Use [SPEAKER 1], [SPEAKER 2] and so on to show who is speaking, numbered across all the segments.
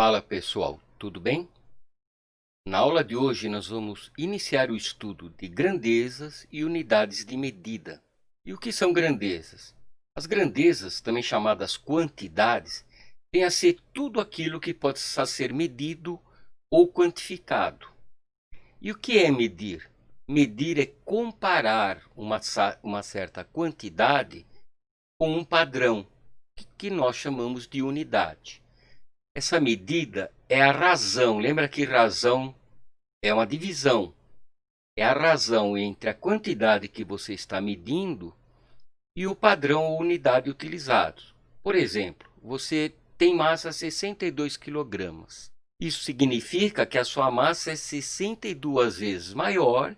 [SPEAKER 1] Fala pessoal, tudo bem? Na aula de hoje nós vamos iniciar o estudo de grandezas e unidades de medida. E o que são grandezas? As grandezas, também chamadas quantidades, têm a ser tudo aquilo que possa ser medido ou quantificado. E o que é medir? Medir é comparar uma certa quantidade com um padrão, que nós chamamos de unidade. Essa medida é a razão. Lembra que razão é uma divisão. É a razão entre a quantidade que você está medindo e o padrão ou unidade utilizado. Por exemplo, você tem massa 62 quilogramas. Isso significa que a sua massa é 62 vezes maior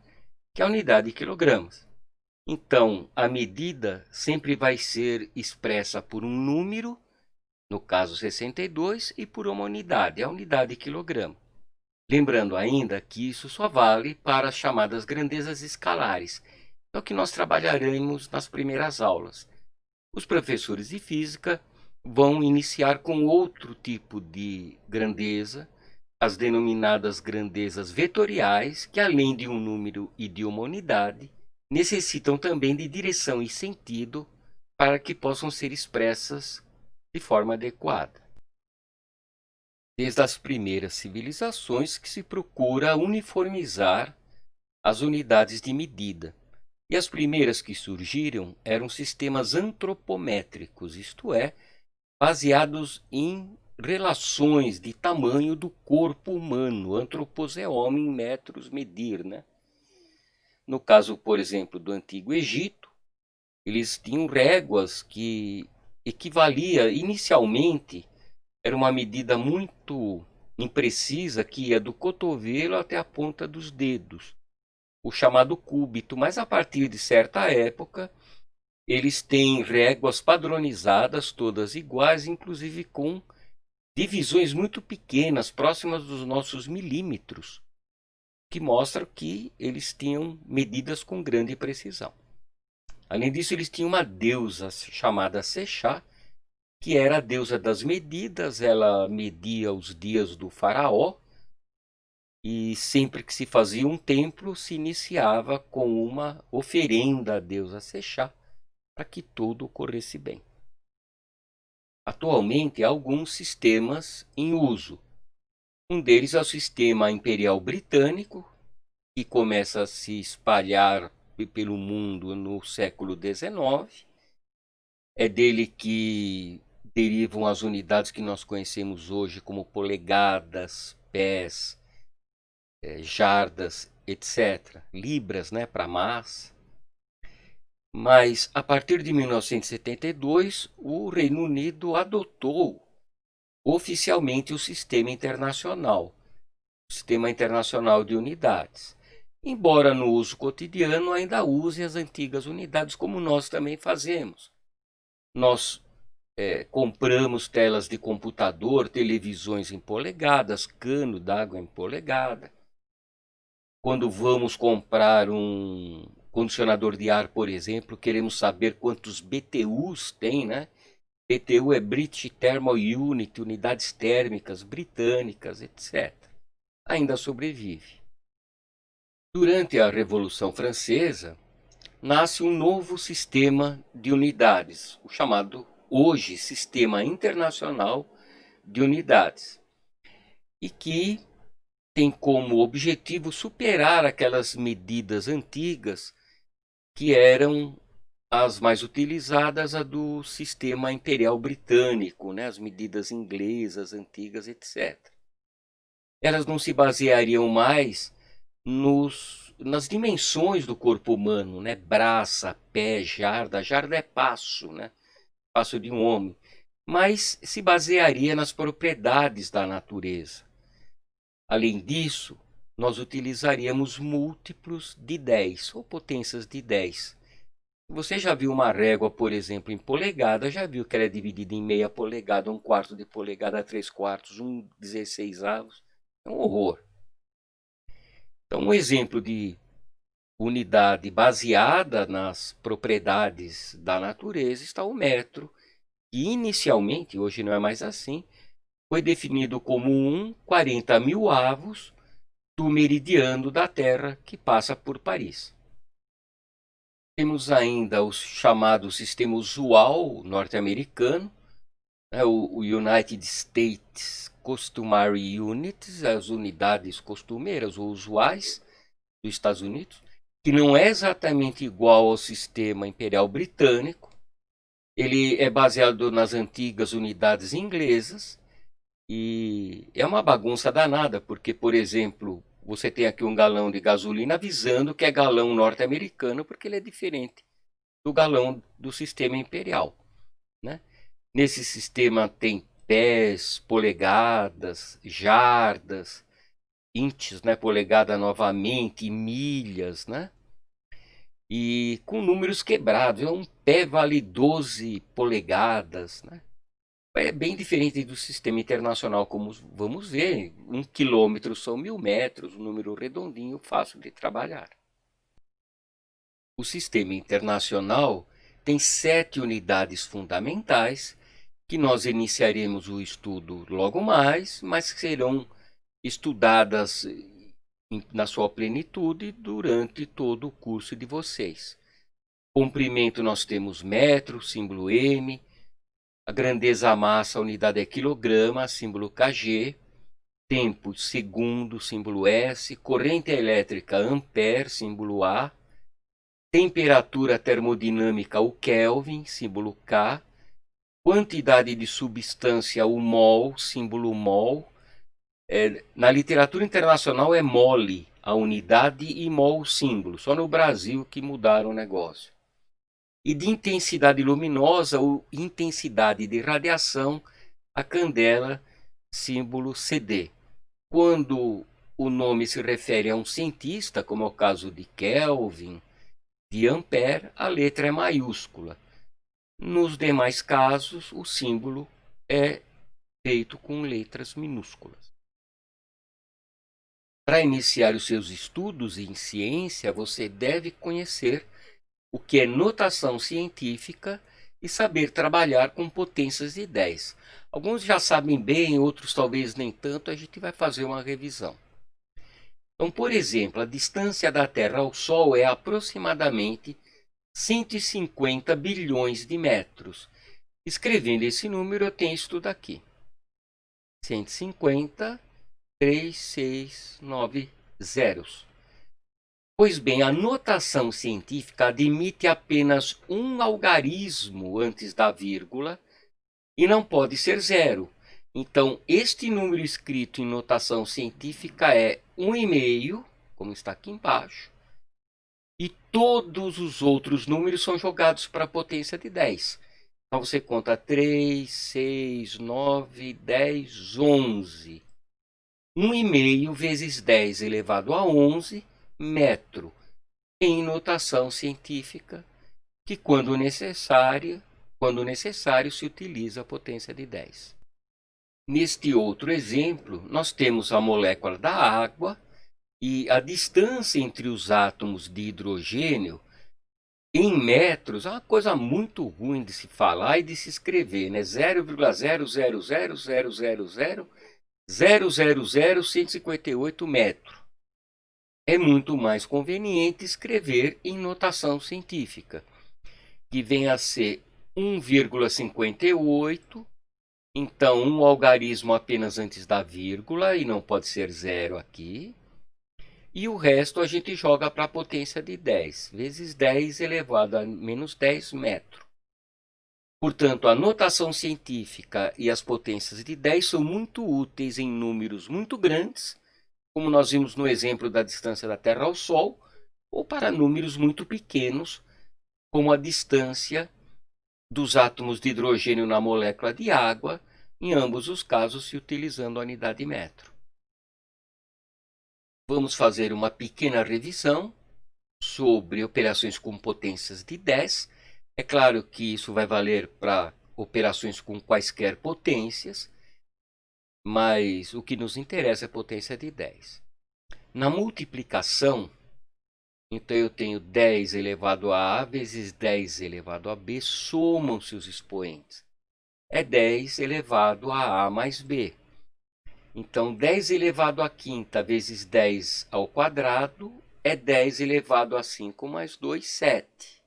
[SPEAKER 1] que a unidade de quilogramas. Então, a medida sempre vai ser expressa por um número, no caso 62, e por uma unidade, a unidade de quilograma. Lembrando ainda que isso só vale para as chamadas grandezas escalares, é o que nós trabalharemos nas primeiras aulas. Os professores de física vão iniciar com outro tipo de grandeza, as denominadas grandezas vetoriais, que além de um número e de uma unidade, necessitam também de direção e sentido para que possam ser expressas de forma adequada. Desde as primeiras civilizações que se procura uniformizar as unidades de medida. E as primeiras que surgiram eram sistemas antropométricos, isto é, baseados em relações de tamanho do corpo humano. Antropos é homem, metros, medir, né? No caso, por exemplo, do Antigo Egito, eles tinham réguas que equivalia inicialmente. Era uma medida muito imprecisa que ia do cotovelo até a ponta dos dedos, o chamado cúbito, mas a partir de certa época eles têm réguas padronizadas, todas iguais, inclusive com divisões muito pequenas, próximas dos nossos milímetros, que mostram que eles tinham medidas com grande precisão. Além disso, eles tinham uma deusa chamada Sexá, que era a deusa das medidas. Ela media os dias do faraó, e sempre que se fazia um templo, se iniciava com uma oferenda à deusa Sexá, para que tudo ocorresse bem. Atualmente há alguns sistemas em uso. Um deles é o sistema imperial britânico, que começa a se espalhar pelo mundo no século XIX. É dele que derivam as unidades que nós conhecemos hoje como polegadas, pés, jardas, etc. Libras, né, para massa. Mas, a partir de 1972, o Reino Unido adotou oficialmente o Sistema Internacional, o Sistema Internacional de Unidades. Embora no uso cotidiano ainda use as antigas unidades, como nós também fazemos. Nós compramos telas de computador, televisões em polegadas, cano d'água em polegada. Quando vamos comprar um condicionador de ar, por exemplo, queremos saber quantos BTUs tem, né? BTU é British Thermal Unit, unidades térmicas britânicas, etc. Ainda sobrevive. Durante a Revolução Francesa, nasce um novo sistema de unidades, o chamado hoje Sistema Internacional de Unidades, e que tem como objetivo superar aquelas medidas antigas que eram as mais utilizadas, a do sistema imperial britânico, né? As medidas inglesas, antigas, etc. Elas não se baseariam mais nas dimensões do corpo humano, né? Braça, pé, jarda. Jarda é passo, né? Passo de um homem. Mas se basearia nas propriedades da natureza. Além disso, nós utilizaríamos múltiplos de 10 ou potências de 10. Você já viu uma régua, por exemplo, em polegada, já viu que ela é dividida em meia polegada, um quarto de polegada, 3/4, um 16avos. É um horror. Então, um exemplo de unidade baseada nas propriedades da natureza está o metro, que inicialmente, hoje não é mais assim, foi definido como 40.000 avos do meridiano da Terra que passa por Paris. Temos ainda o chamado sistema usual norte-americano, o United States Customary Units, as unidades costumeiras ou usuais dos Estados Unidos, que não é exatamente igual ao sistema imperial britânico. Ele é baseado nas antigas unidades inglesas e é uma bagunça danada, porque, por exemplo, você tem aqui um galão de gasolina avisando que é galão norte-americano, porque ele é diferente do galão do sistema imperial, né? Nesse sistema tem pés, polegadas, jardas, inches, né, polegada novamente, e milhas, né? E com números quebrados. Um pé vale 12 polegadas, né? É bem diferente do sistema internacional, como vamos ver. 1 quilômetro são 1.000 metros, um número redondinho, fácil de trabalhar. O sistema internacional tem 7 unidades fundamentais, que nós iniciaremos o estudo logo mais, mas que serão estudadas na sua plenitude durante todo o curso de vocês. Comprimento nós temos metro, símbolo M. A grandeza massa, a unidade é quilograma, símbolo kg. Tempo, segundo, símbolo S. Corrente elétrica, ampere, símbolo A. Temperatura termodinâmica, o Kelvin, símbolo K. Quantidade de substância, o mol, símbolo mol. Na literatura internacional é mole, a unidade, e mol, o símbolo. Só no Brasil que mudaram o negócio. E de intensidade luminosa ou intensidade de radiação, a candela, símbolo CD. Quando o nome se refere a um cientista, como é o caso de Kelvin, de Ampere, a letra é maiúscula. Nos demais casos, o símbolo é feito com letras minúsculas. Para iniciar os seus estudos em ciência, você deve conhecer o que é notação científica e saber trabalhar com potências de 10. Alguns já sabem bem, outros talvez nem tanto, a gente vai fazer uma revisão. Então, por exemplo, a distância da Terra ao Sol é aproximadamente 150 bilhões de metros. Escrevendo esse número, eu tenho isso tudo aqui. 150, 3, 6, 9 zeros. Pois bem, a notação científica admite apenas um algarismo antes da vírgula e não pode ser zero. Então, este número escrito em notação científica é 1,5, como está aqui embaixo, e todos os outros números são jogados para a potência de 10. Então, você conta 3, 6, 9, 10, 11. 1,5 vezes 10 elevado a 11 metro, em notação científica, que quando necessário se utiliza a potência de 10. Neste outro exemplo, nós temos a molécula da água e a distância entre os átomos de hidrogênio em metros é uma coisa muito ruim de se falar e de se escrever, né? 0,0000000000158 metros. É muito mais conveniente escrever em notação científica, que vem a ser 1,58, então um algarismo apenas antes da vírgula, e não pode ser zero aqui. E o resto a gente joga para a potência de 10, vezes 10 elevado a menos 10 metros. Portanto, a notação científica e as potências de 10 são muito úteis em números muito grandes, como nós vimos no exemplo da distância da Terra ao Sol, ou para números muito pequenos, como a distância dos átomos de hidrogênio na molécula de água, em ambos os casos se utilizando a unidade de metro. Vamos fazer uma pequena revisão sobre operações com potências de 10. É claro que isso vai valer para operações com quaisquer potências, mas o que nos interessa é a potência de 10. Na multiplicação, então eu tenho 10 elevado a A vezes 10 elevado a B, somam-se os expoentes. É 10 elevado a A mais B. Então, 10 elevado à quinta vezes 10 ao quadrado é 10 elevado a 5 mais 2, 7.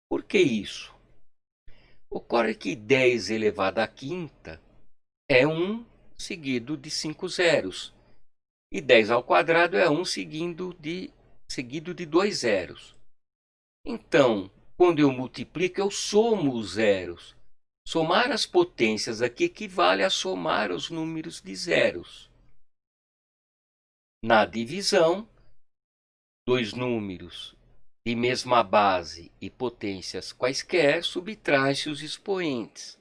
[SPEAKER 1] Por que isso? Ocorre que 10 elevado à quinta é 1 seguido de 5 zeros. E 10 ao quadrado é 1 seguido de 2 zeros. Então, quando eu multiplico, eu somo os zeros. Somar as potências aqui equivale a somar os números de zeros. Na divisão, dois números de mesma base e potências quaisquer, subtrai-se os expoentes.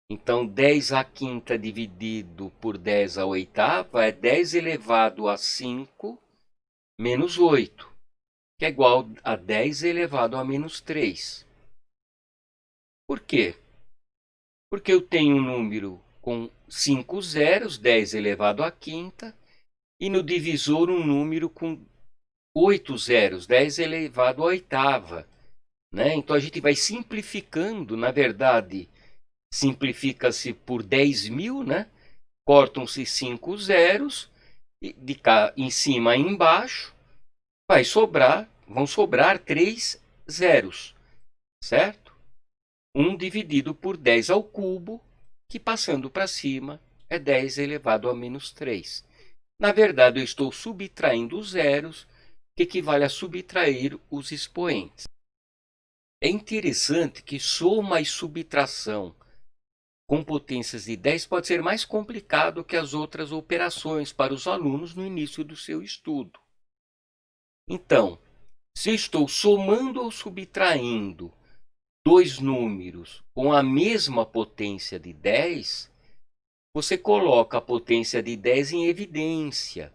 [SPEAKER 1] Então, 10 à quinta dividido por 10 à oitava é 10 elevado a 5 menos 8, que é igual a 10 elevado a menos 3. Por quê? Porque eu tenho um número com 5 zeros, 10 elevado à quinta, e no divisor um número com 8 zeros, 10 elevado à oitava. Né? Então a gente vai simplificando, na verdade, simplifica-se por 10.000, né? Cortam-se 5 zeros, de cá em cima e embaixo, vão sobrar 3 zeros, certo? 1 dividido por 10 ao cubo, que passando para cima é 10 elevado a menos 3. Na verdade, eu estou subtraindo os zeros, que equivale a subtrair os expoentes. É interessante que soma e subtração com potências de 10 pode ser mais complicado que as outras operações para os alunos no início do seu estudo. Então, se eu estou somando ou subtraindo dois números com a mesma potência de 10, você coloca a potência de 10 em evidência.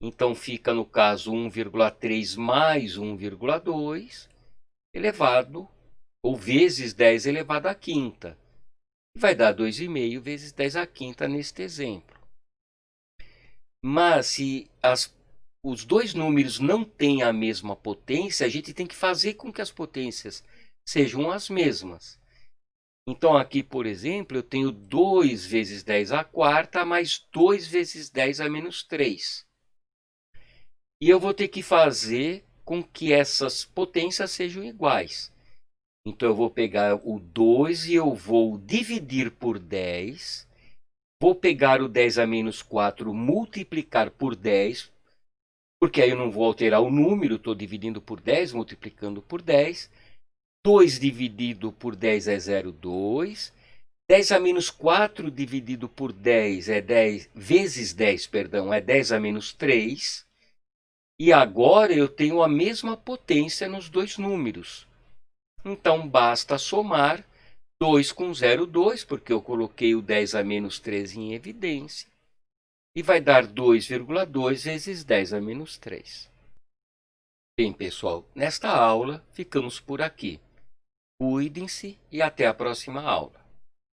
[SPEAKER 1] Então fica, no caso, 1,3 mais 1,2 elevado, ou vezes 10 elevado à quinta. Vai dar 2,5 vezes 10 à quinta neste exemplo. Mas se os dois números não têm a mesma potência, a gente tem que fazer com que as potências sejam as mesmas. Então aqui, por exemplo, eu tenho 2 vezes 10 à quarta mais 2 vezes 10 a menos 3. E eu vou ter que fazer com que essas potências sejam iguais. Então eu vou pegar o 2 e eu vou dividir por 10. Vou pegar o 10 a menos 4, multiplicar por 10, porque aí eu não vou alterar o número, estou dividindo por 10, multiplicando por 10. 2 dividido por 10 é 0,2. 10 a menos 4 dividido por 10 é 10, vezes 10, perdão, é 10 a menos 3. E agora eu tenho a mesma potência nos dois números. Então basta somar 2 com 0,2, porque eu coloquei o 10 a menos 3 em evidência. E vai dar 2,2 vezes 10 a menos 3. Bem, pessoal, nesta aula ficamos por aqui. Cuidem-se e até a próxima aula.